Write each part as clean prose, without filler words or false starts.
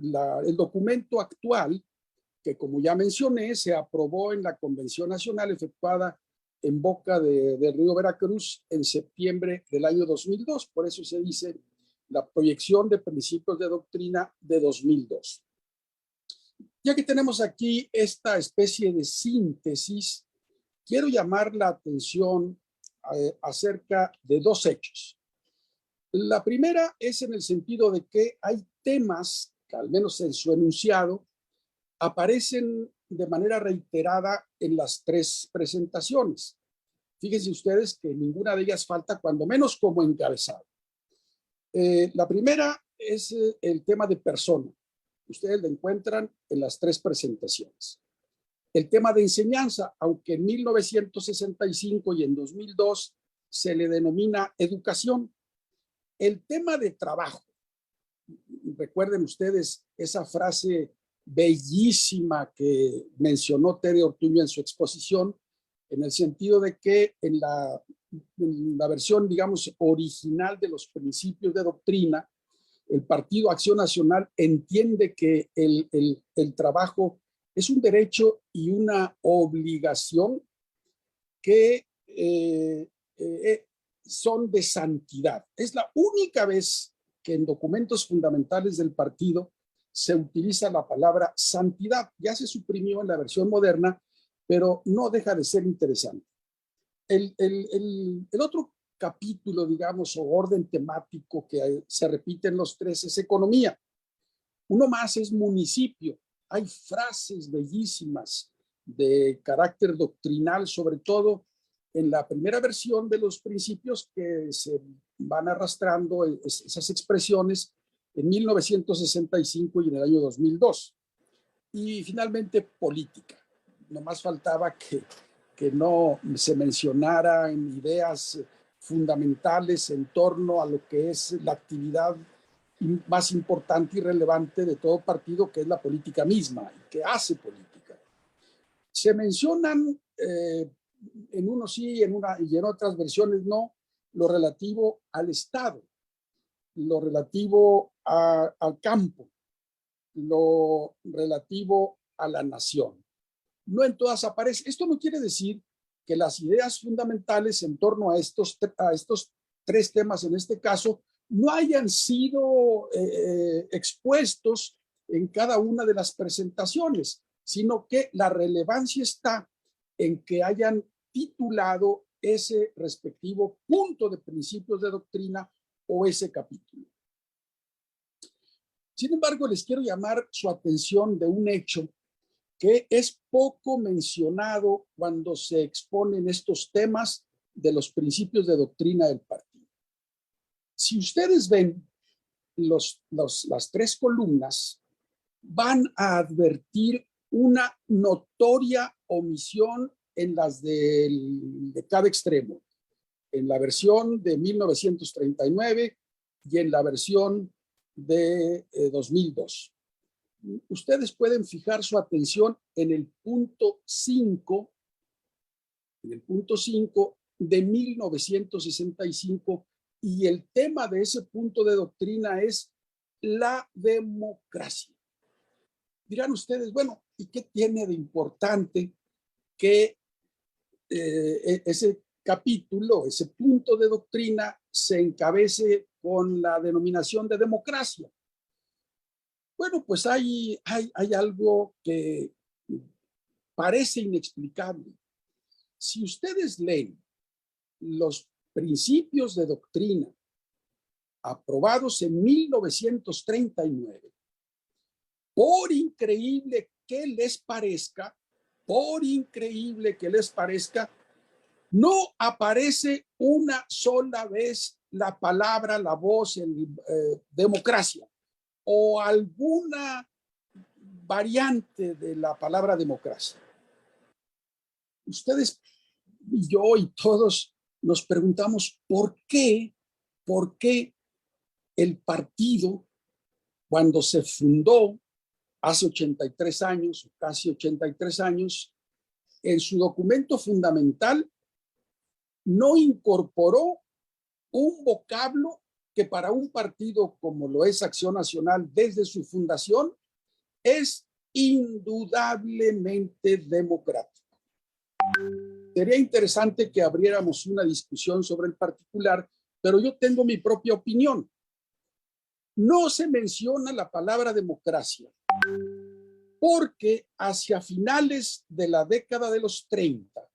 el documento actual, que como ya mencioné, se aprobó en la Convención Nacional efectuada en boca del río Veracruz en septiembre del año 2002. Por eso se dice la proyección de principios de doctrina de 2002. Ya que tenemos aquí esta especie de síntesis, quiero llamar la atención acerca de dos hechos. La primera es en el sentido de que hay temas que, al menos en su enunciado, aparecen de manera reiterada en las tres presentaciones. Fíjense ustedes que ninguna de ellas falta, cuando menos como encabezado. La primera es el tema de persona. Ustedes lo encuentran en las tres presentaciones. El tema de enseñanza, aunque en 1965 y en 2002 se le denomina educación. El tema de trabajo. Recuerden ustedes esa frase bellísima que mencionó Tere Ortuño en su exposición, en el sentido de que en la versión, digamos, original de los principios de doctrina, el Partido Acción Nacional entiende que el trabajo es un derecho y una obligación que son de santidad. Es la única vez que en documentos fundamentales del partido se utiliza la palabra santidad. Ya se suprimió en la versión moderna, pero no deja de ser interesante. El otro capítulo, digamos, o orden temático que se repite en los tres es economía. Uno más es municipio. Hay frases bellísimas de carácter doctrinal, sobre todo en la primera versión de los principios, que se van arrastrando esas expresiones en 1965 y en el año 2002. Y finalmente, política. No más faltaba que no se mencionaran ideas fundamentales en torno a lo que es la actividad más importante y relevante de todo partido, que es la política misma, y que hace política. Se mencionan en unos sí y en otras versiones no, lo relativo al Estado, lo relativo al campo, lo relativo a la nación. No en todas aparece. Esto no quiere decir que las ideas fundamentales en torno a estos tres temas, en este caso, no hayan sido expuestos en cada una de las presentaciones, sino que la relevancia está en que hayan titulado ese respectivo punto de principios de doctrina o ese capítulo. Sin embargo, les quiero llamar su atención de un hecho que es poco mencionado cuando se exponen estos temas de los principios de doctrina del partido. Si ustedes ven las tres columnas, van a advertir una notoria omisión en las de cada extremo, en la versión de 1939 y en la versión de 2002. Ustedes pueden fijar su atención en el punto 5, de 1965, y el tema de ese punto de doctrina es la democracia. Dirán ustedes, bueno, ¿y qué tiene de importante que ese capítulo, ese punto de doctrina se encabece con la denominación de democracia? Bueno, pues hay algo que parece inexplicable. Si ustedes leen los principios de doctrina aprobados en 1939, por increíble que les parezca, no aparece una sola vez la palabra, la voz en democracia o alguna variante de la palabra democracia. Ustedes y yo y todos nos preguntamos por qué el partido, cuando se fundó hace 83 años, casi 83 años, en su documento fundamental no incorporó un vocablo que para un partido como lo es Acción Nacional desde su fundación es indudablemente democrático. Sería interesante que abriéramos una discusión sobre el particular, pero yo tengo mi propia opinión. No se menciona la palabra democracia porque hacia finales de la década de los 30,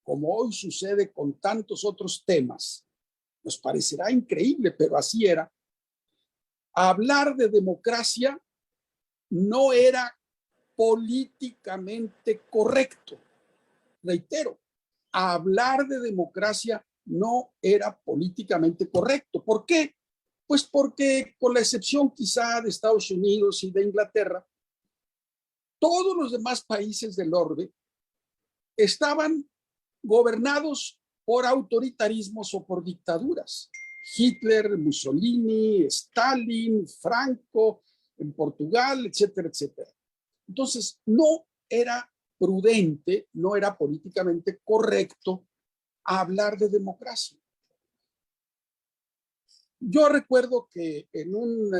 como hoy sucede con tantos otros temas, nos parecerá increíble, pero así era, hablar de democracia no era políticamente correcto. Reitero, hablar de democracia no era políticamente correcto. ¿Por qué? Pues porque, con la excepción quizá de Estados Unidos y de Inglaterra, todos los demás países del orbe estaban gobernados por autoritarismos o por dictaduras. Hitler, Mussolini, Stalin, Franco, en Portugal, etcétera, etcétera. Entonces, no era prudente, no era políticamente correcto hablar de democracia. Yo recuerdo que en un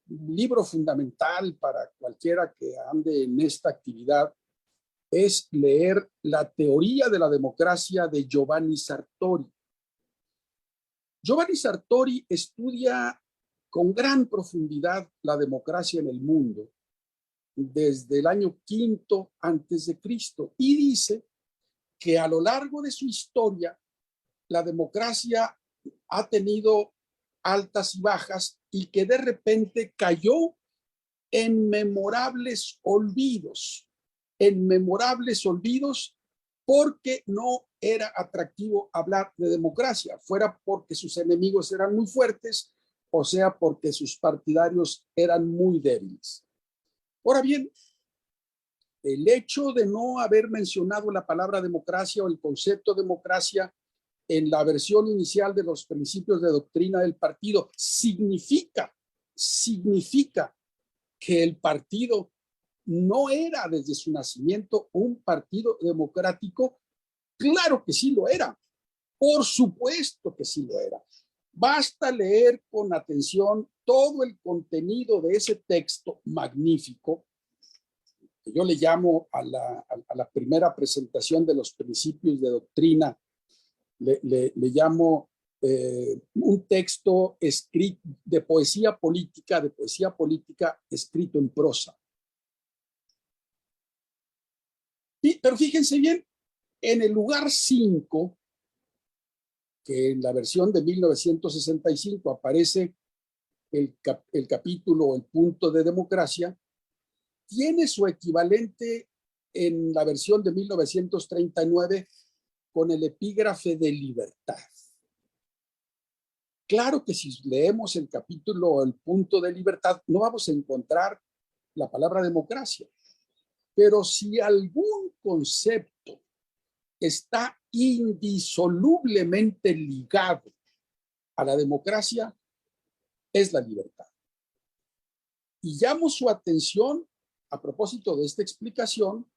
libro fundamental para cualquiera que ande en esta actividad es leer La teoría de la democracia de Giovanni Sartori. Giovanni Sartori estudia con gran profundidad la democracia en el mundo desde el año 5 antes de Cristo y dice que a lo largo de su historia la democracia ha tenido altas y bajas y que de repente cayó en memorables olvidos porque no era atractivo hablar de democracia, fuera porque sus enemigos eran muy fuertes, o sea, porque sus partidarios eran muy débiles. Ahora bien, el hecho de no haber mencionado la palabra democracia o el concepto democracia en la versión inicial de los principios de doctrina del partido significa que el partido no era desde su nacimiento un partido democrático. Claro que sí lo era, por supuesto que sí lo era. Basta leer con atención todo el contenido de ese texto magnífico, que yo le llamo a la primera presentación de los principios de doctrina, le llamo un texto escrito de poesía política escrito en prosa. Pero fíjense bien, en el lugar 5, que en la versión de 1965 aparece el capítulo o el punto de democracia, tiene su equivalente en la versión de 1939 con el epígrafe de libertad. Claro que si leemos el capítulo o el punto de libertad, no vamos a encontrar la palabra democracia. Pero si algún concepto está indisolublemente ligado a la democracia, es la libertad. Y llamo su atención, a propósito de esta explicación,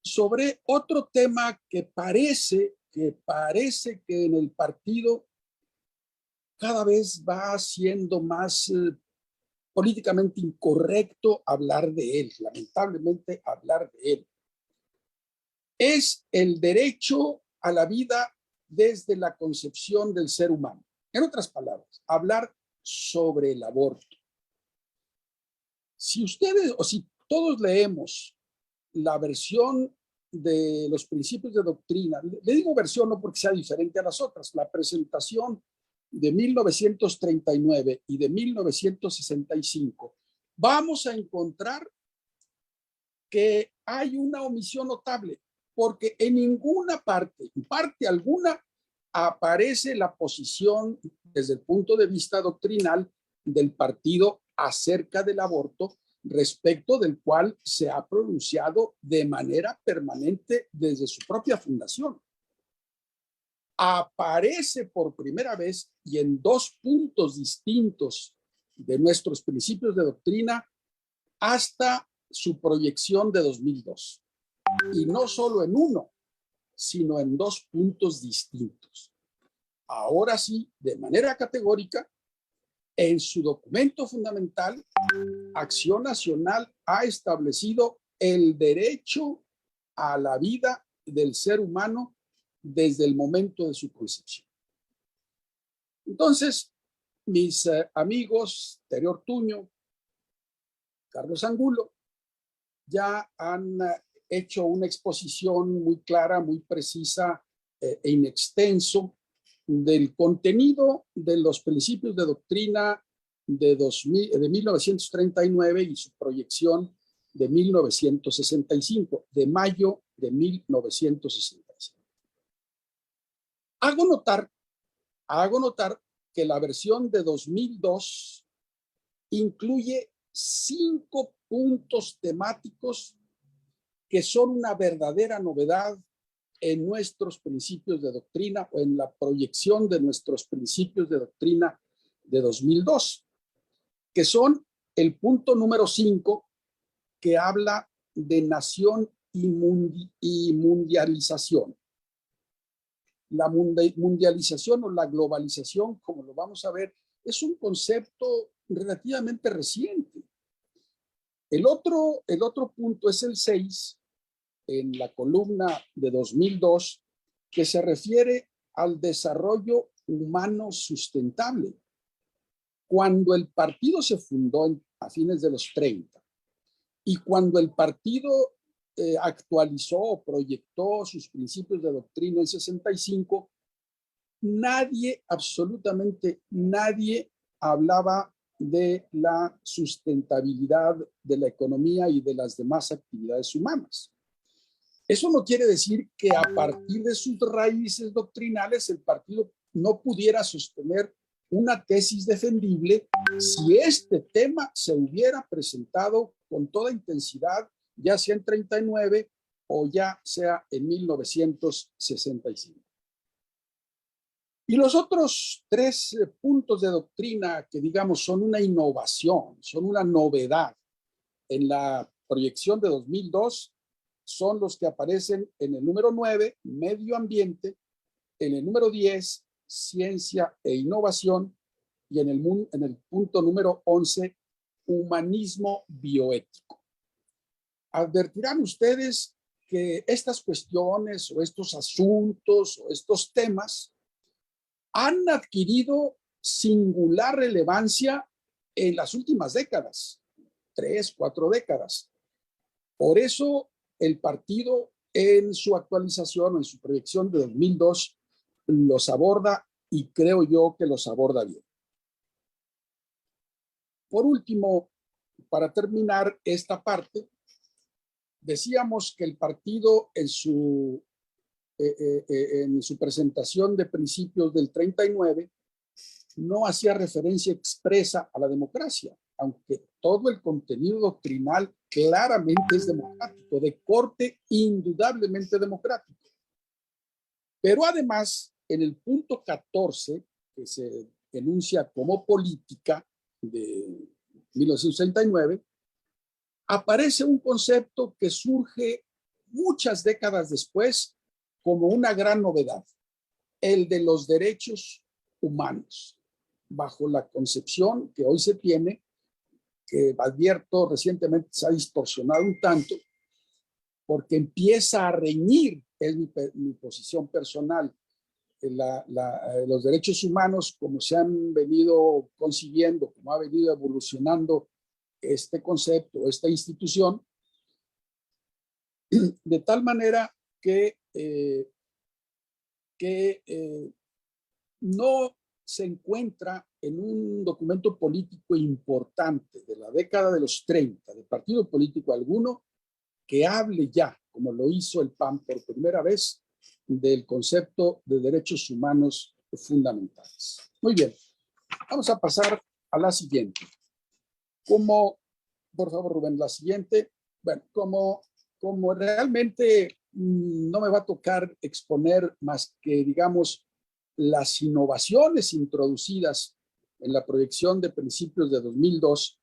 sobre otro tema que parece que en el partido cada vez va siendo más políticamente incorrecto hablar de él, lamentablemente hablar de él. Es el derecho a la vida desde la concepción del ser humano. En otras palabras, hablar sobre el aborto. Si ustedes o si todos leemos la versión de los principios de doctrina, le digo versión no porque sea diferente a las otras, la presentación de 1939 y de 1965, vamos a encontrar que hay una omisión notable, porque en ninguna parte, en parte alguna, aparece la posición desde el punto de vista doctrinal del partido acerca del aborto, respecto del cual se ha pronunciado de manera permanente desde su propia fundación. Aparece por primera vez y en dos puntos distintos de nuestros principios de doctrina hasta su proyección de 2002. Y no solo en uno, sino en 2 puntos distintos. Ahora sí, de manera categórica, En su documento fundamental, Acción Nacional ha establecido el derecho a la vida del ser humano desde el momento de su concepción. Entonces, mis amigos Tere Ortuño, Carlos Angulo, ya han hecho una exposición muy clara, muy precisa e in extenso del contenido de los principios de doctrina de 1939 y su proyección de 1965, de mayo de 1965. Hago notar que la versión de 2002 incluye 5 puntos temáticos que son una verdadera novedad en nuestros principios de doctrina o en la proyección de nuestros principios de doctrina de 2002, que son el punto número 5, que habla de nación y mundialización. La mundialización o la globalización, como lo vamos a ver, es un concepto relativamente reciente. El otro punto es el 6, en la columna de 2002, que se refiere al desarrollo humano sustentable. Cuando el partido se fundó a fines de los 30 y cuando el partido actualizó o proyectó sus principios de doctrina en 65, nadie, absolutamente nadie, hablaba de la sustentabilidad de la economía y de las demás actividades humanas. Eso no quiere decir que a partir de sus raíces doctrinales el partido no pudiera sostener una tesis defendible si este tema se hubiera presentado con toda intensidad, ya sea en 39 o ya sea en 1965. Y los otros 3 puntos de doctrina que, digamos, son una innovación, son una novedad en la proyección de 2002, son los que aparecen en el número 9, medio ambiente, en el número 10, ciencia e innovación, y en el punto número 11, humanismo bioético. Advertirán ustedes que estas cuestiones o estos asuntos o estos temas han adquirido singular relevancia en las últimas décadas, 3, 4 décadas. Por eso el partido en su actualización, en su proyección de 2002, los aborda y creo yo que los aborda bien. Por último, para terminar esta parte, decíamos que el partido en su presentación de principios del 39 no hacía referencia expresa a la democracia, aunque todo el contenido doctrinal claramente es democrático, de corte indudablemente democrático. Pero además, en el punto 14, que se enuncia como política de 1969, aparece un concepto que surge muchas décadas después como una gran novedad, el de los derechos humanos, bajo la concepción que hoy se tiene, que advierto recientemente se ha distorsionado un tanto, porque empieza a reñir, es mi posición personal, los derechos humanos como se han venido concibiendo, como ha venido evolucionando este concepto, esta institución, de tal manera que no se encuentra en un documento político importante de la década de los 30, de partido político alguno, que hable ya, como lo hizo el PAN por primera vez, del concepto de derechos humanos fundamentales. Muy bien, vamos a pasar a la siguiente. Por favor, Rubén, la siguiente. Bueno, como realmente no me va a tocar exponer más que, digamos, las innovaciones introducidas en la proyección de principios de 2002,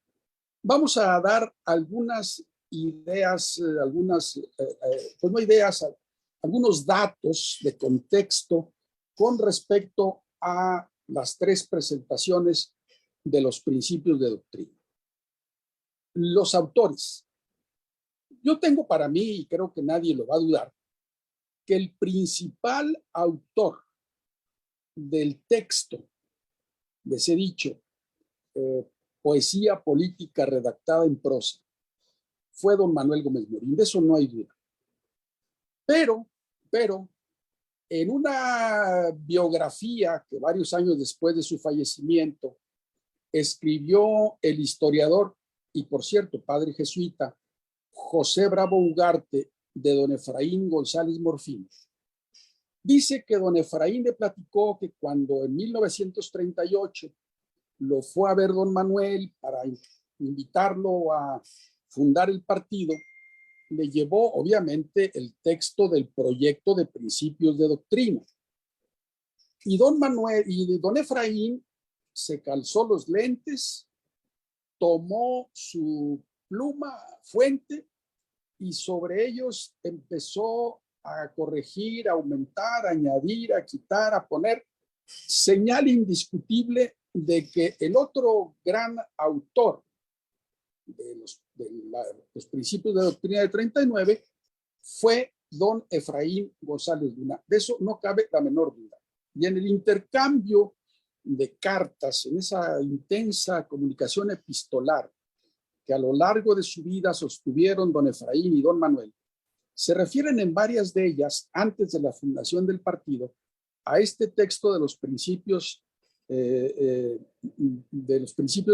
vamos a dar algunas ideas, pues no ideas, algunos datos de contexto con respecto a las 3 presentaciones de los principios de doctrina. Los autores. Yo tengo para mí, y creo que nadie lo va a dudar, que el principal autor del texto de ese dicho, poesía política redactada en prosa, fue don Manuel Gómez Morín, de eso no hay duda. Pero, en una biografía que varios años después de su fallecimiento escribió el historiador y, por cierto, padre jesuita, José Bravo Ugarte, de don Efraín González Morfín, dice que don Efraín le platicó que cuando en 1938 lo fue a ver don Manuel para invitarlo a fundar el partido, le llevó obviamente el texto del proyecto de principios de doctrina. Y don Manuel y don Efraín se calzó los lentes, tomó su pluma fuente y sobre ellos empezó a corregir, a aumentar, a añadir, a quitar, a poner, señal indiscutible de que el otro gran autor de los principios de doctrina de 39 fue don Efraín González Luna. De eso no cabe la menor duda. Y en el intercambio de cartas, en esa intensa comunicación epistolar que a lo largo de su vida sostuvieron don Efraín y don Manuel, se refieren en varias de ellas, antes de la fundación del partido, a este texto de los principios de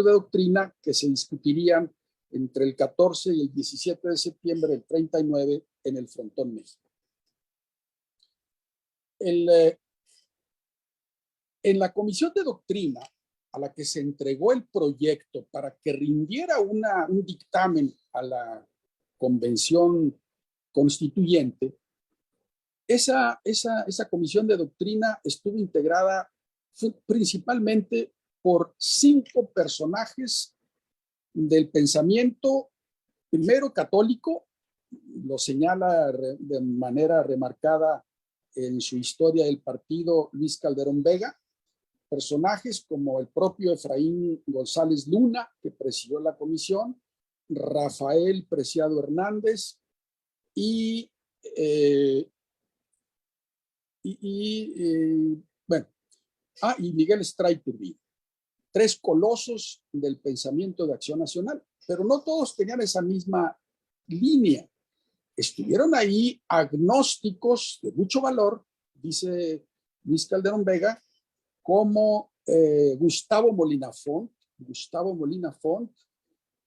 doctrina que se discutirían entre el 14 y el 17 de septiembre del 39 en el Frontón México. En la Comisión de Doctrina, a la que se entregó el proyecto para que rindiera un dictamen a la Convención Constituyente, esa Comisión de Doctrina estuvo integrada principalmente por 5 personajes del pensamiento, primero católico, lo señala de manera remarcada en su historia del partido Luis Calderón Vega, personajes como el propio Efraín González Luna, que presidió la comisión, Rafael Preciado Hernández y Miguel Stray Turbide. 3 colosos del pensamiento de Acción Nacional, pero no todos tenían esa misma línea. Estuvieron ahí agnósticos de mucho valor, dice Luis Calderón Vega, como Gustavo Molina Font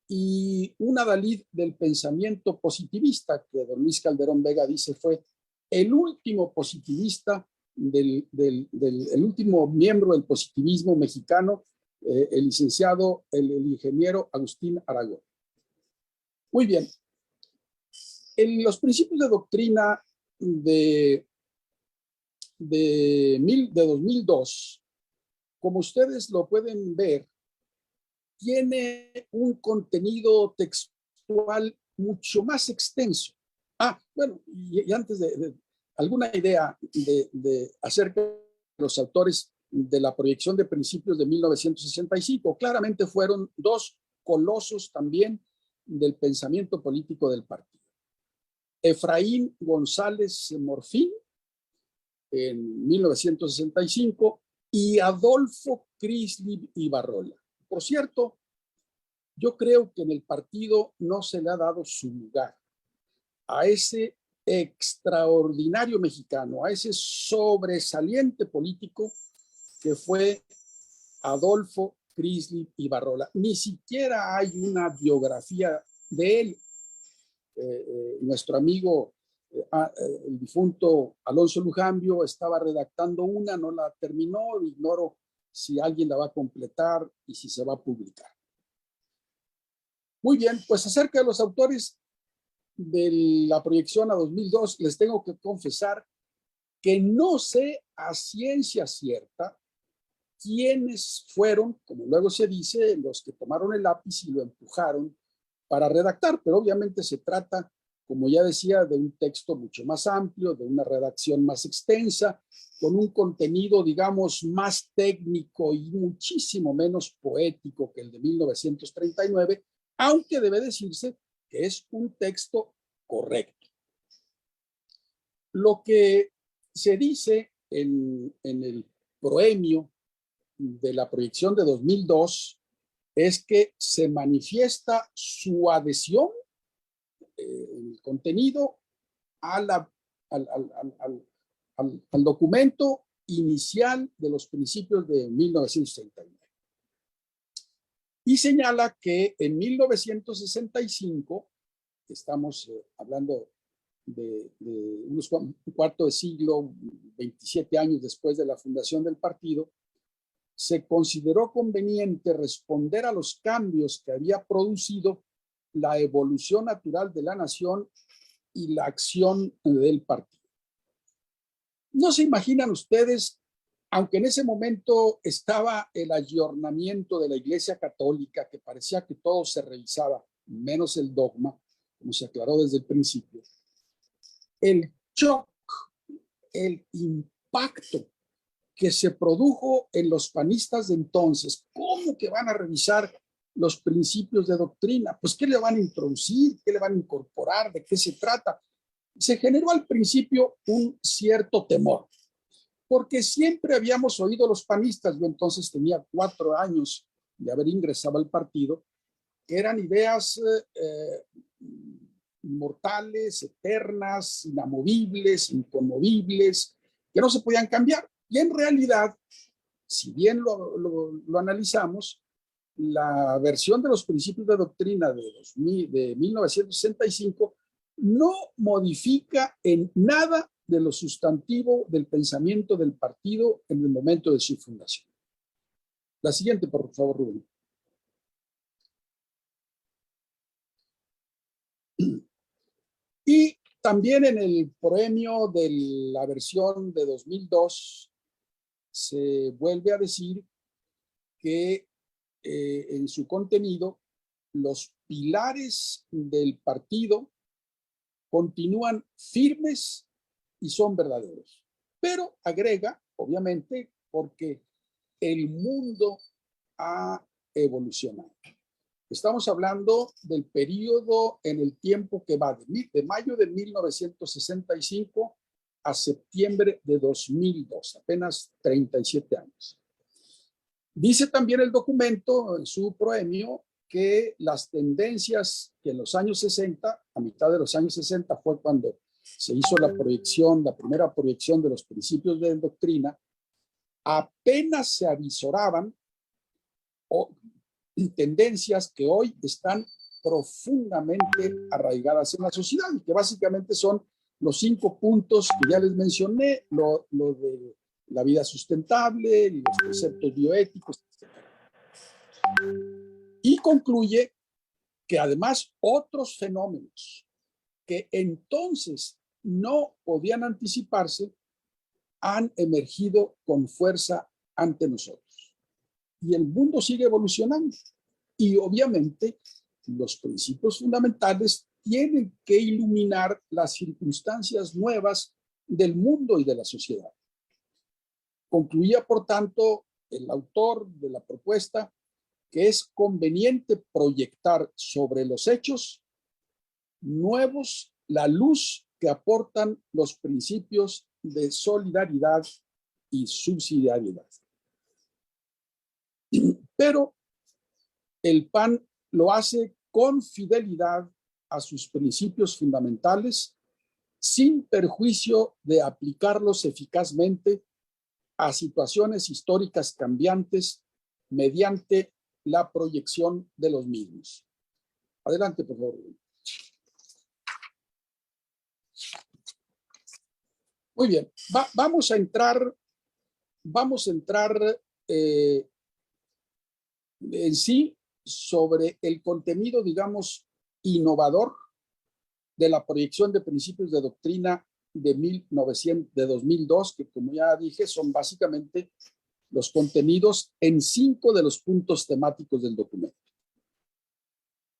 y un adalid del pensamiento positivista que don Luis Calderón Vega dice fue el último positivista, el último miembro del positivismo mexicano, el licenciado, el ingeniero Agustín Aragón. Muy bien. En los principios de doctrina de 2002, como ustedes lo pueden ver, tiene un contenido textual mucho más extenso. Bueno, y antes de alguna idea acerca de los autores de la proyección de principios de 1965, claramente fueron 2 colosos también del pensamiento político del partido. Efraín González Morfín en 1965 y Adolfo Crislib Ibarrola. Por cierto, yo creo que en el partido no se le ha dado su lugar a ese extraordinario mexicano, a ese sobresaliente político que fue Adolfo Crislib Ibarrola. Ni siquiera hay una biografía de él. Nuestro amigo, el difunto Alonso Lujambio, estaba redactando una, no la terminó, ignoro si alguien la va a completar y si se va a publicar. Muy bien, pues acerca de los autores de la proyección a 2002, les tengo que confesar que no sé a ciencia cierta quiénes fueron, como luego se dice, los que tomaron el lápiz y lo empujaron para redactar, pero obviamente se trata como ya decía, de un texto mucho más amplio, de una redacción más extensa, con un contenido, digamos, más técnico y muchísimo menos poético que el de 1939, aunque debe decirse que es un texto correcto. Lo que se dice en el proemio de la proyección de 2002 es que se manifiesta su adhesión en el contenido a la, al documento inicial de los principios de 1939. Y señala que en 1965, estamos hablando de un cuarto de siglo, 27 años después de la fundación del partido, se consideró conveniente responder a los cambios que había producido la evolución natural de la nación y la acción del partido. No se imaginan ustedes, aunque en ese momento estaba el ayornamiento de la Iglesia Católica, que parecía que todo se revisaba, menos el dogma, como se aclaró desde el principio, el shock, el impacto que se produjo en los panistas de entonces. ¿Cómo que van a revisar los principios de doctrina? Pues, ¿qué le van a introducir? ¿Qué le van a incorporar? ¿De qué se trata? Se generó al principio un cierto temor, porque siempre habíamos oído los panistas, yo entonces tenía 4 años de haber ingresado al partido, que eran ideas inmortales, eternas, inamovibles, inconmovibles, que no se podían cambiar. Y en realidad, si bien lo analizamos, la versión de los principios de doctrina de 1965 no modifica en nada de lo sustantivo del pensamiento del partido en el momento de su fundación. La siguiente, por favor, Rubén. Y también en el proemio de la versión de 2002 se vuelve a decir que en su contenido los pilares del partido continúan firmes y son verdaderos. Pero agrega, obviamente, porque el mundo ha evolucionado. Estamos hablando del periodo en el tiempo que va de mayo de 1965 a septiembre de 2002, apenas 37 años. Dice también el documento en su proemio que las tendencias que en los años 60, a mitad de los años 60 fue cuando se hizo la proyección, la primera proyección de los principios de doctrina, apenas se avisoraban tendencias que hoy están profundamente arraigadas en la sociedad y que básicamente son los 5 puntos que ya les mencioné, lo de la vida sustentable, los preceptos bioéticos, etc. Y concluye que además otros fenómenos que entonces no podían anticiparse han emergido con fuerza ante nosotros. Y el mundo sigue evolucionando. Y obviamente los principios fundamentales tienen que iluminar las circunstancias nuevas del mundo y de la sociedad. Concluía, por tanto, el autor de la propuesta que es conveniente proyectar sobre los hechos nuevos la luz que aportan los principios de solidaridad y subsidiariedad. Pero el PAN lo hace con fidelidad a sus principios fundamentales, sin perjuicio de aplicarlos eficazmente a situaciones históricas cambiantes mediante la proyección de los mismos. Adelante, por favor. Muy bien, vamos a entrar en sí sobre el contenido, digamos, innovador de la proyección de principios de doctrina de 2002, que como ya dije, son básicamente los contenidos en 5 de los puntos temáticos del documento.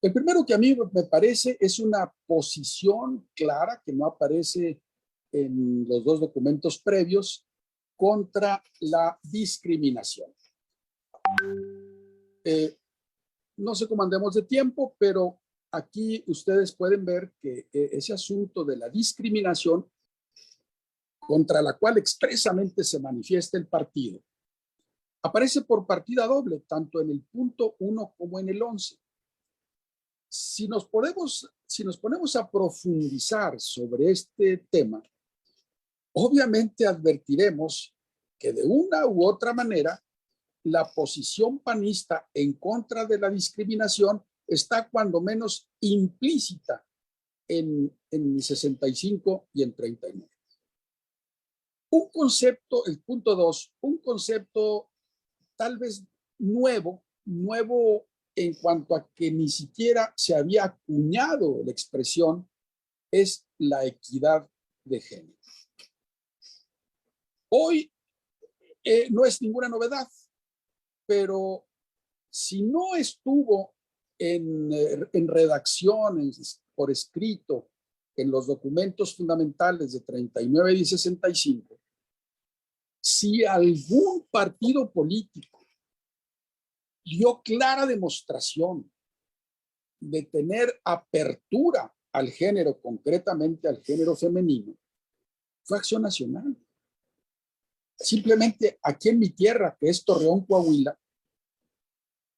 El primero que a mí me parece es una posición clara que no aparece en los dos documentos previos contra la discriminación. No sé cómo andemos de tiempo, pero aquí ustedes pueden ver que ese asunto de la discriminación contra la cual expresamente se manifiesta el partido aparece por partida doble, tanto en el punto 1 como en el 11. Si nos ponemos a profundizar sobre este tema, obviamente advertiremos que de una u otra manera la posición panista en contra de la discriminación está cuando menos implícita en 65 y en 39. Un concepto, el punto 2, un concepto tal vez nuevo en cuanto a que ni siquiera se había acuñado la expresión, es la equidad de género. Hoy no es ninguna novedad, pero si no estuvo en redacción, por escrito, en los documentos fundamentales de 39 y 65, si algún partido político dio clara demostración de tener apertura al género, concretamente al género femenino, fue Acción Nacional. Simplemente aquí en mi tierra, que es Torreón, Coahuila,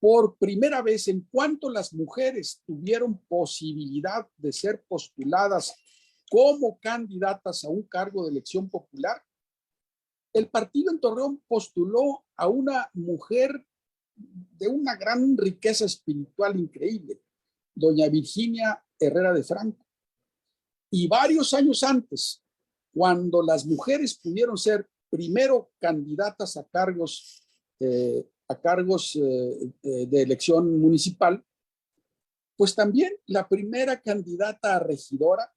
por primera vez, en cuanto las mujeres tuvieron posibilidad de ser postuladas como candidatas a un cargo de elección popular, el partido en Torreón postuló a una mujer de una gran riqueza espiritual increíble, doña Virginia Herrera de Franco. Y varios años antes, cuando las mujeres pudieron ser primero candidatas a cargos de elección municipal, pues también la primera candidata a regidora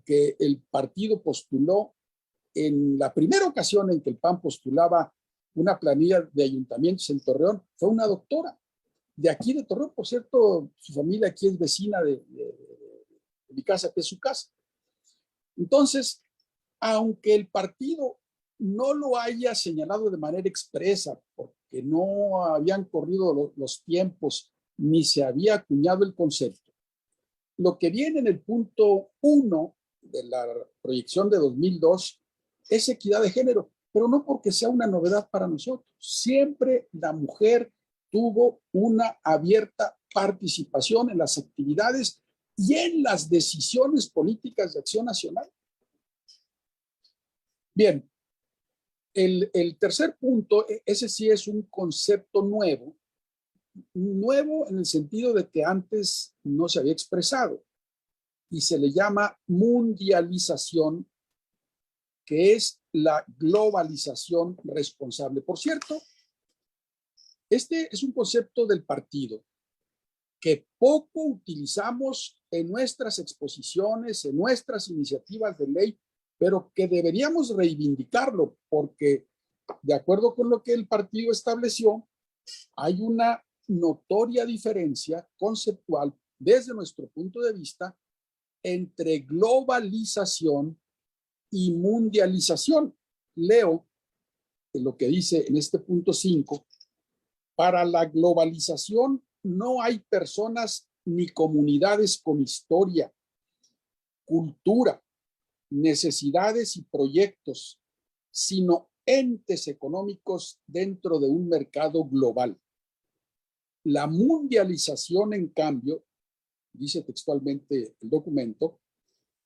que el partido postuló en la primera ocasión en que el PAN postulaba una planilla de ayuntamientos en Torreón, fue una doctora de aquí de Torreón. Por cierto, su familia aquí es vecina de mi casa, que es su casa. Entonces, aunque el partido no lo haya señalado de manera expresa, porque no habían corrido los tiempos ni se había acuñado el concepto, lo que viene en el punto 1 de la proyección de 2002 es equidad de género, pero no porque sea una novedad para nosotros. Siempre la mujer tuvo una abierta participación en las actividades y en las decisiones políticas de Acción Nacional. Bien, el tercer punto, ese sí es un concepto nuevo en el sentido de que antes no se había expresado y se le llama mundialización, que es la globalización responsable. Por cierto, este es un concepto del partido que poco utilizamos en nuestras exposiciones, en nuestras iniciativas de ley, pero que deberíamos reivindicarlo porque, de acuerdo con lo que el partido estableció, hay una notoria diferencia conceptual desde nuestro punto de vista entre globalización y mundialización. Leo lo que dice en este punto 5: para la globalización no hay personas ni comunidades con historia, cultura, necesidades y proyectos, sino entes económicos dentro de un mercado global. La mundialización, en cambio, dice textualmente el documento,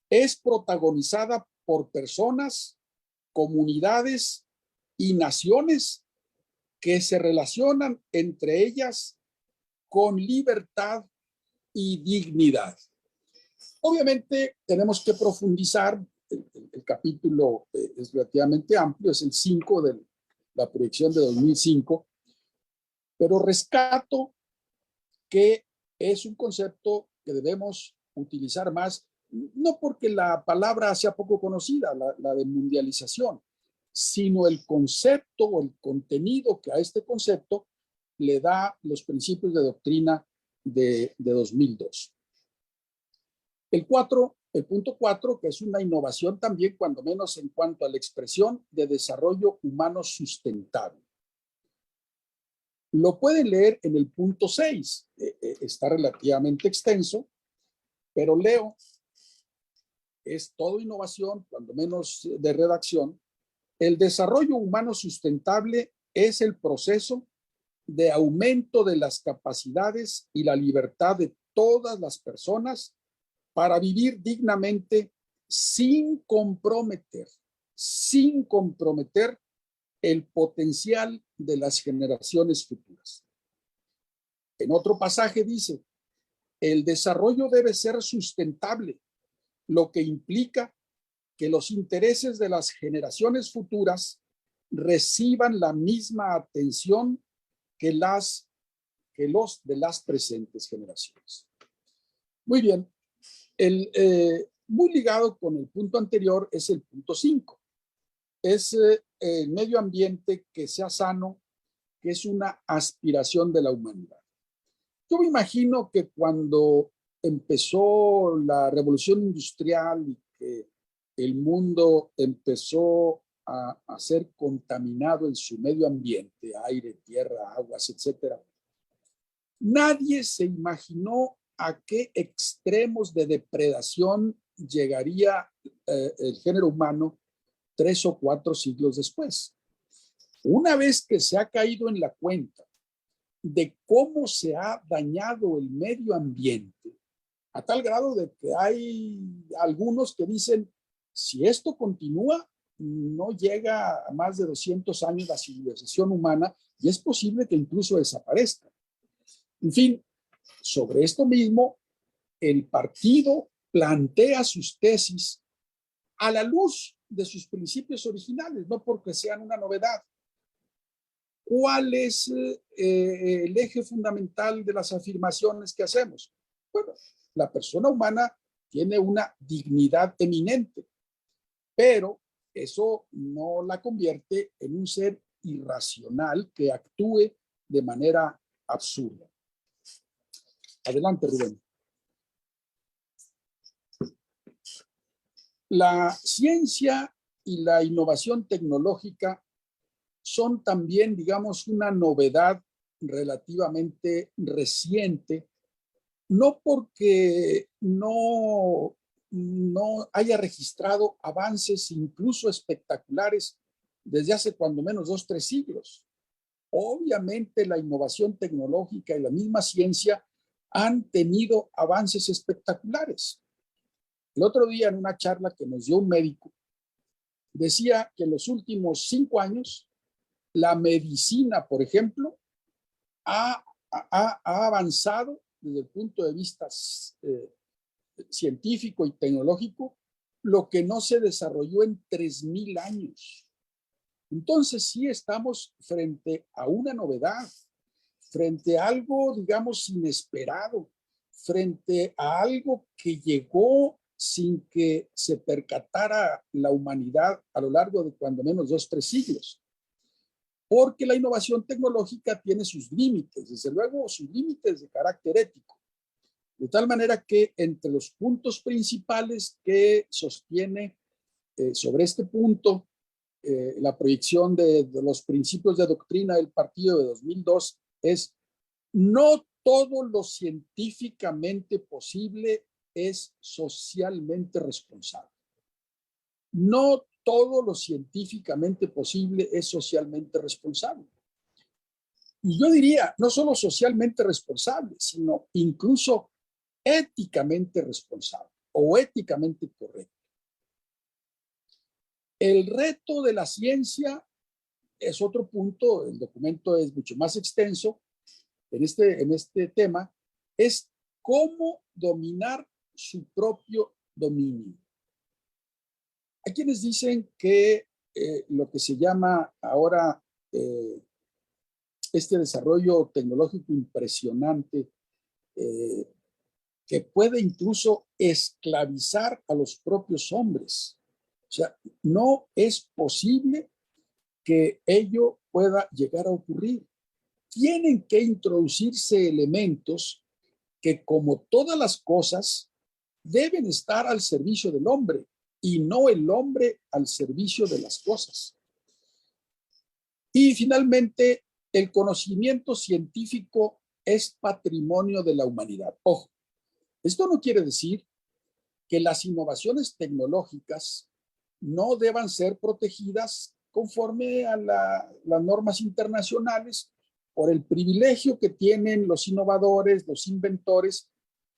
es protagonizada por personas, comunidades y naciones que se relacionan entre ellas con libertad y dignidad. Obviamente tenemos que profundizar. El capítulo es relativamente amplio, es el 5 de la proyección de 2005, pero rescato que es un concepto que debemos utilizar más, no porque la palabra sea poco conocida, la de mundialización, sino el concepto o el contenido que a este concepto le da los principios de doctrina de 2002. El punto 4, que es una innovación también, cuando menos en cuanto a la expresión de desarrollo humano sustentable. Lo pueden leer en el punto 6. Está relativamente extenso, pero leo. Es todo innovación, cuando menos de redacción. El desarrollo humano sustentable es el proceso de aumento de las capacidades y la libertad de todas las personas para vivir dignamente sin comprometer el potencial de las generaciones futuras. En otro pasaje dice, el desarrollo debe ser sustentable, lo que implica que los intereses de las generaciones futuras reciban la misma atención que los de las presentes generaciones. Muy bien. Muy ligado con el punto anterior es el punto 5. Es el medio ambiente que sea sano, que es una aspiración de la humanidad. Yo me imagino que cuando empezó la revolución industrial y que el mundo empezó a ser contaminado en su medio ambiente, aire, tierra, aguas, etcétera, nadie se imaginó a qué extremos de depredación llegaría el género humano 3 o 4 siglos después. Una vez que se ha caído en la cuenta de cómo se ha dañado el medio ambiente, a tal grado de que hay algunos que dicen, si esto continúa, no llega a más de 200 años la civilización humana y es posible que incluso desaparezca. En fin, sobre esto mismo, el partido plantea sus tesis a la luz de sus principios originales, no porque sean una novedad. ¿Cuál es el eje fundamental de las afirmaciones que hacemos? Bueno, la persona humana tiene una dignidad eminente, pero eso no la convierte en un ser irracional que actúe de manera absurda. Adelante, Rubén. La ciencia y la innovación tecnológica son también, digamos, una novedad relativamente reciente, no porque no haya registrado avances incluso espectaculares desde hace cuando menos 2 o 3 siglos. Obviamente la innovación tecnológica y la misma ciencia han tenido avances espectaculares. El otro día, en una charla que nos dio un médico, decía que en los últimos 5 años, la medicina, por ejemplo, ha avanzado desde el punto de vista científico y tecnológico, lo que no se desarrolló en 3,000 años. Entonces, sí estamos frente a una novedad, frente a algo, digamos, inesperado, frente a algo que llegó sin que se percatara la humanidad a lo largo de cuando menos 2 o 3 siglos. Porque la innovación tecnológica tiene sus límites, desde luego sus límites de carácter ético. De tal manera que entre los puntos principales que sostiene sobre este punto la proyección de los principios de doctrina del partido de 2002 es: no todo lo científicamente posible es socialmente responsable. No todo lo científicamente posible es socialmente responsable. Y yo diría, no solo socialmente responsable, sino incluso éticamente responsable o éticamente correcto. El reto de la ciencia es otro punto, el documento es mucho más extenso en este tema, es cómo dominar su propio dominio. Hay quienes dicen que lo que se llama ahora este desarrollo tecnológico impresionante, que puede incluso esclavizar a los propios hombres. O sea, no es posible que ello pueda llegar a ocurrir. Tienen que introducirse elementos que como todas las cosas deben estar al servicio del hombre y no el hombre al servicio de las cosas. Y finalmente, el conocimiento científico es patrimonio de la humanidad. Ojo, esto no quiere decir que las innovaciones tecnológicas no deban ser protegidas conforme a las normas internacionales por el privilegio que tienen los innovadores, los inventores,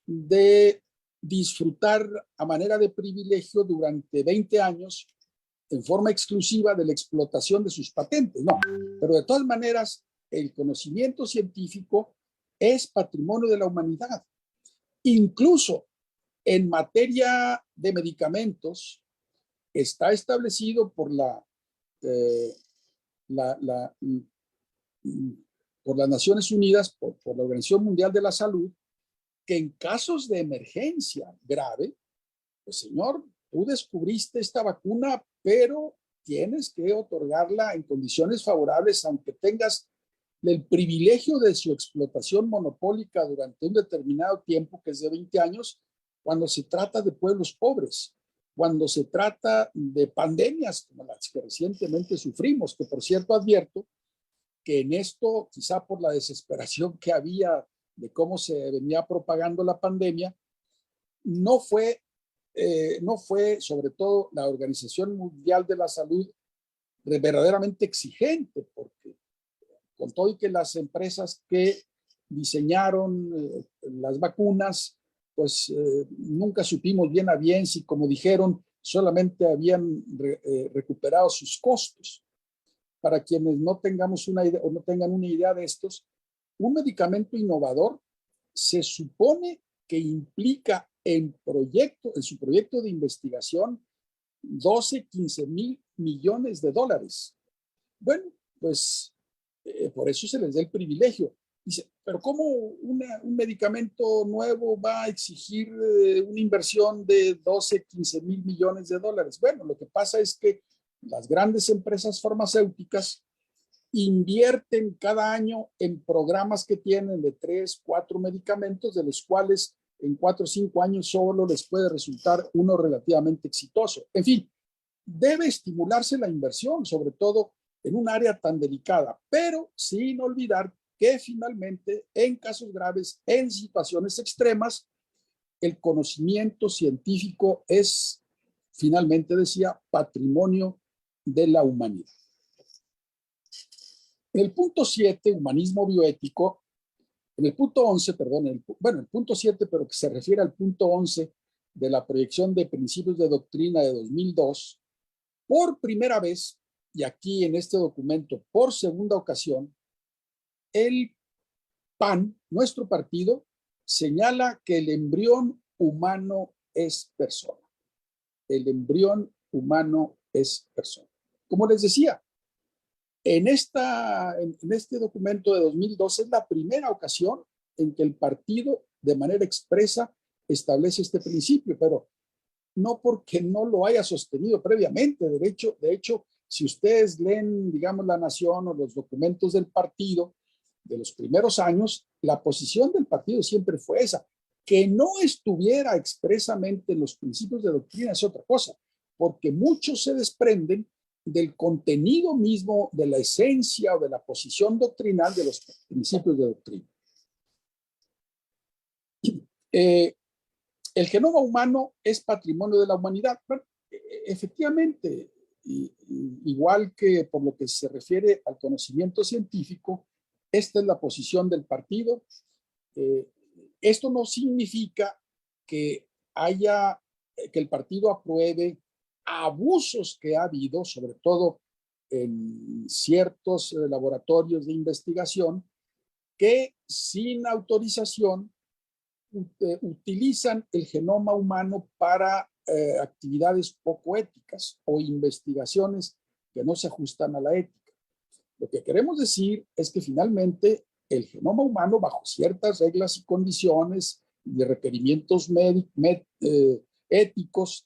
de disfrutar a manera de privilegio durante 20 años en forma exclusiva de la explotación de sus patentes. No, pero de todas maneras, el conocimiento científico es patrimonio de la humanidad. Incluso en materia de medicamentos, está establecido por por las Naciones Unidas, por la Organización Mundial de la Salud, que en casos de emergencia grave, pues señor, tú descubriste esta vacuna, pero tienes que otorgarla en condiciones favorables, aunque tengas el privilegio de su explotación monopólica durante un determinado tiempo, que es de 20 años, cuando se trata de pueblos pobres, cuando se trata de pandemias como las que recientemente sufrimos, que por cierto advierto que en esto, quizá por la desesperación que había de cómo se venía propagando la pandemia, no fue sobre todo la Organización Mundial de la Salud verdaderamente exigente, porque con todo y que las empresas que diseñaron las vacunas, pues nunca supimos bien a bien si, como dijeron, solamente habían recuperado sus costos. Para quienes no tengamos una idea o no tengan una idea de estos, un medicamento innovador se supone que implica en su proyecto de investigación 12, 15 mil millones de dólares. Bueno, pues por eso se les da el privilegio. Dice, pero ¿cómo un medicamento nuevo va a exigir una inversión de 12, 15 mil millones de dólares? Bueno, lo que pasa es que las grandes empresas farmacéuticas invierten cada año en programas que tienen de 3, 4 medicamentos, de los cuales en 4 o 5 años solo les puede resultar uno relativamente exitoso. En fin, debe estimularse la inversión, sobre todo en un área tan delicada, pero sin olvidar que finalmente en casos graves, en situaciones extremas, el conocimiento científico es, finalmente decía, patrimonio de la humanidad. En el punto 7, humanismo bioético, en el punto 11, perdón, el punto 7, pero que se refiere al punto 11 de la proyección de principios de doctrina de 2002, por primera vez, y aquí en este documento por segunda ocasión, el PAN, nuestro partido, señala que el embrión humano es persona. El embrión humano es persona. Como les decía, en este documento de 2012 es la primera ocasión en que el partido de manera expresa establece este principio, pero no porque no lo haya sostenido previamente. De hecho, si ustedes leen, digamos, La Nación o los documentos del partido de los primeros años, la posición del partido siempre fue esa. Que no estuviera expresamente en los principios de doctrina es otra cosa, porque muchos se desprenden del contenido mismo, de la esencia o de la posición doctrinal de los principios de doctrina. El genoma humano es patrimonio de la humanidad. Bueno, efectivamente, igual que por lo que se refiere al conocimiento científico, esta es la posición del partido. Esto no significa que el partido apruebe abusos que ha habido, sobre todo en ciertos laboratorios de investigación, que sin autorización utilizan el genoma humano para actividades poco éticas o investigaciones que no se ajustan a la ética. Lo que queremos decir es que finalmente el genoma humano, bajo ciertas reglas y condiciones de requerimientos éticos,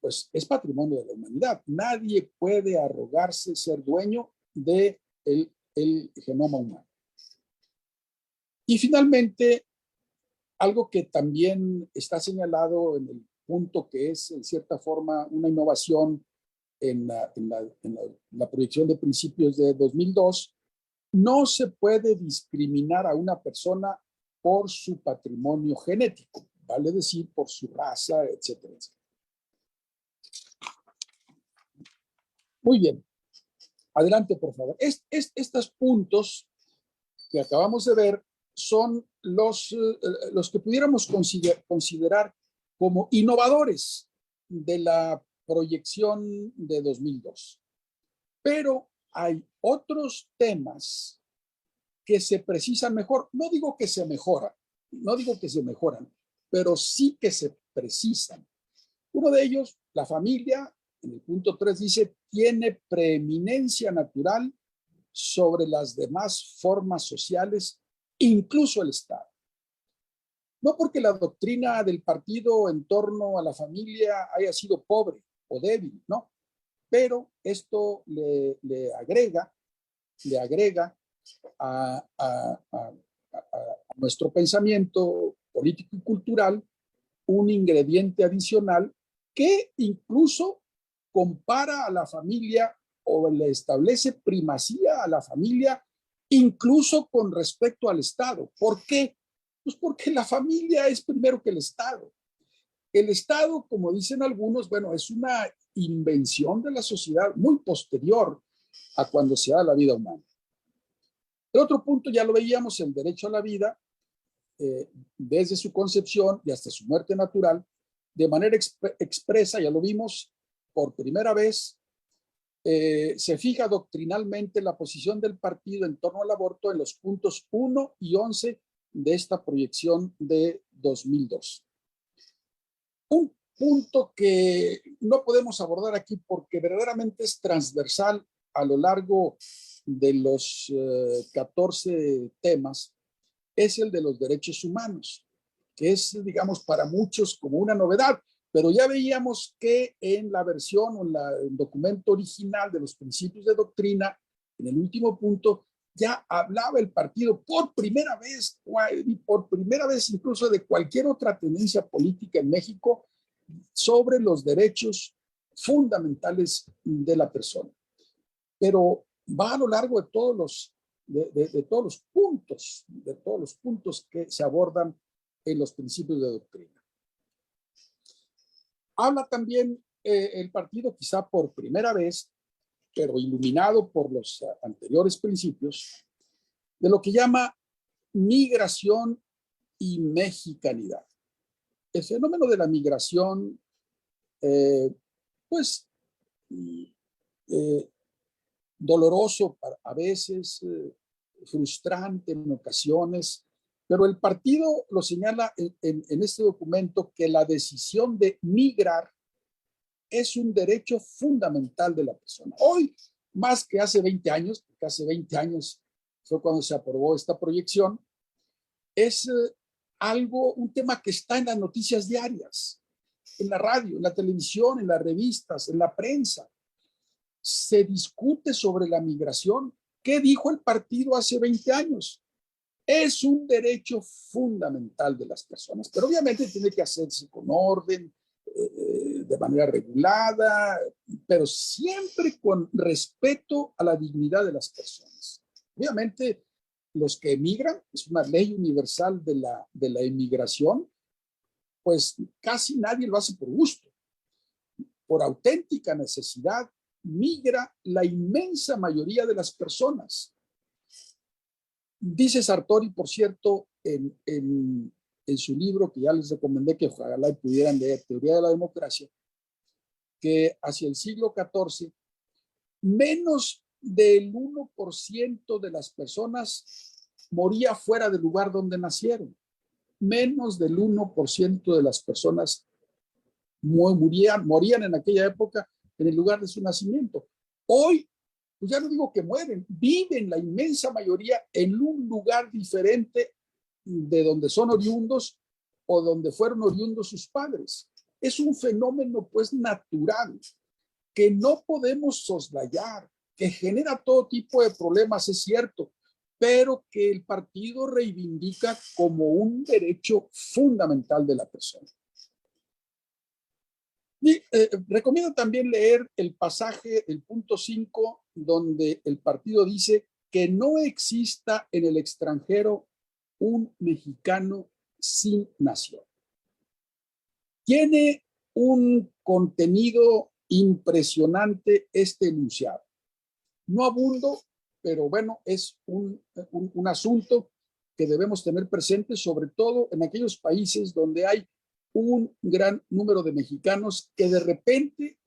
pues es patrimonio de la humanidad. Nadie puede arrogarse ser dueño del genoma humano. Y finalmente, Algo que también está señalado en el punto que es, en cierta forma, una innovación en la proyección de principios de 2002, no se puede discriminar a una persona por su patrimonio genético, vale decir, por su raza, etcétera, etcétera. Muy bien, adelante, por favor. Estos puntos que acabamos de ver son los que pudiéramos considerar como innovadores de la proyección de 2002. Pero hay otros temas que se precisan mejor. No digo que se mejoran, no digo que se mejoran, pero sí que se precisan. Uno de ellos, la familia, en el punto 3 dice, tiene preeminencia natural sobre las demás formas sociales, incluso el Estado. No porque la doctrina del partido en torno a la familia haya sido pobre o débil, no, pero esto le agrega a nuestro pensamiento político y cultural un ingrediente adicional que incluso compara a la familia o le establece primacía a la familia incluso con respecto al Estado. ¿Por qué? Pues porque la familia es primero que el Estado. El Estado, como dicen algunos, bueno, es una invención de la sociedad muy posterior a cuando se da la vida humana. El otro punto ya lo veíamos, el derecho a la vida, desde su concepción y hasta su muerte natural, de manera expresa, ya lo vimos por primera vez, se fija doctrinalmente la posición del partido en torno al aborto en los puntos 1 y 11 de esta proyección de 2002. Un punto que no podemos abordar aquí porque verdaderamente es transversal a lo largo de los 14 temas, es el de los derechos humanos, que es, digamos, para muchos como una novedad, pero ya veíamos que en la versión o en el documento original de los principios de doctrina, en el último punto, ya hablaba el partido por primera vez, y por primera vez incluso de cualquier otra tendencia política en México, sobre los derechos fundamentales de la persona. Pero va a lo largo de todos los puntos que se abordan en los principios de doctrina. Habla también el partido, quizá por primera vez, pero iluminado por los anteriores principios, de lo que llama migración y mexicanidad. El fenómeno de la migración, pues, doloroso a veces, frustrante en ocasiones, pero el partido lo señala en este documento que la decisión de migrar es un derecho fundamental de la persona. Hoy, más que hace 20 años, porque hace 20 años fue cuando se aprobó esta proyección, es un tema que está en las noticias diarias, en la radio, en la televisión, en las revistas, en la prensa. Se discute sobre la migración. ¿Qué dijo el partido hace 20 años? Es un derecho fundamental de las personas, pero obviamente tiene que hacerse con orden, de manera regulada, pero siempre con respeto a la dignidad de las personas. Obviamente, los que emigran, es una ley universal de la emigración, pues casi nadie lo hace por gusto. Por auténtica necesidad, migra la inmensa mayoría de las personas. Dice Sartori, por cierto, en su libro, que ya les recomendé que ojalá pudieran leer, Teoría de la Democracia, que hacia el siglo XIV, menos del 1% de las personas moría fuera del lugar donde nacieron. Menos del 1% de las personas morían en aquella época en el lugar de su nacimiento. Hoy, pues ya no digo que mueren, viven la inmensa mayoría en un lugar diferente de donde son oriundos o donde fueron oriundos sus padres. Es un fenómeno, pues, natural que no podemos soslayar, que genera todo tipo de problemas, es cierto, pero que el partido reivindica como un derecho fundamental de la persona. Y recomiendo también leer el pasaje, el punto 5, donde el partido dice que no exista en el extranjero un mexicano sin nación. Tiene un contenido impresionante este enunciado. No abundo, pero bueno, es un asunto que debemos tener presente, sobre todo en aquellos países donde hay un gran número de mexicanos que de repente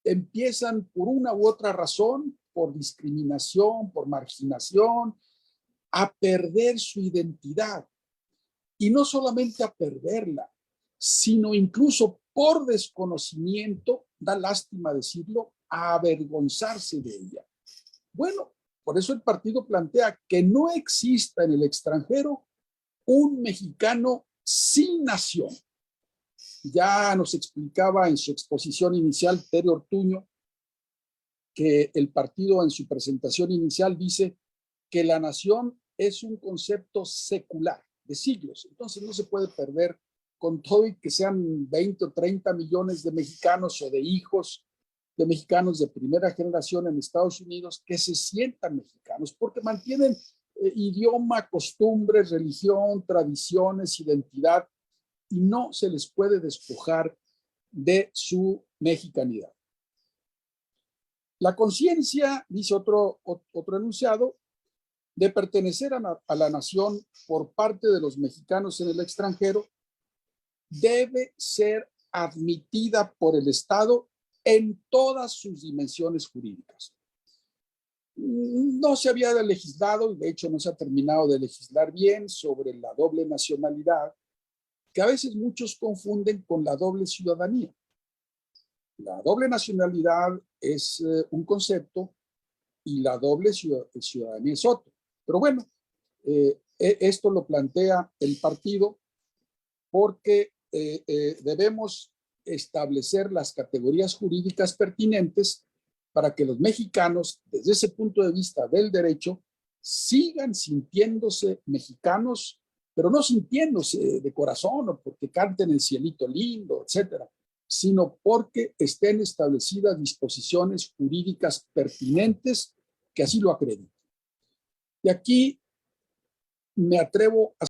empiezan por una u otra razón, por discriminación, por marginación, a perder su identidad. Y no solamente a perderla, sino incluso por desconocimiento, da lástima decirlo, a avergonzarse de ella. Bueno, por eso el partido plantea que no exista en el extranjero un mexicano sin nación. Ya nos explicaba en su exposición inicial Tere Ortuño que el partido en su presentación inicial dice que la nación es un concepto secular de siglos, entonces no se puede perder con todo y que sean 20 o 30 millones de mexicanos o de hijos de mexicanos de primera generación en Estados Unidos que se sientan mexicanos porque mantienen idioma, costumbres, religión, tradiciones, identidad y no se les puede despojar de su mexicanidad. La conciencia, dice otro enunciado, de pertenecer a la nación por parte de los mexicanos en el extranjero debe ser admitida por el Estado en todas sus dimensiones jurídicas. No se había legislado, y de hecho no se ha terminado de legislar bien sobre la doble nacionalidad, que a veces muchos confunden con la doble ciudadanía. La doble nacionalidad es un concepto y la doble ciudadanía es otro. Pero bueno, esto lo plantea el partido porque debemos establecer las categorías jurídicas pertinentes para que los mexicanos, desde ese punto de vista del derecho, sigan sintiéndose mexicanos, pero no sintiéndose de corazón o porque canten el cielito lindo, etcétera, sino porque estén establecidas disposiciones jurídicas pertinentes que así lo acrediten. Y aquí me atrevo a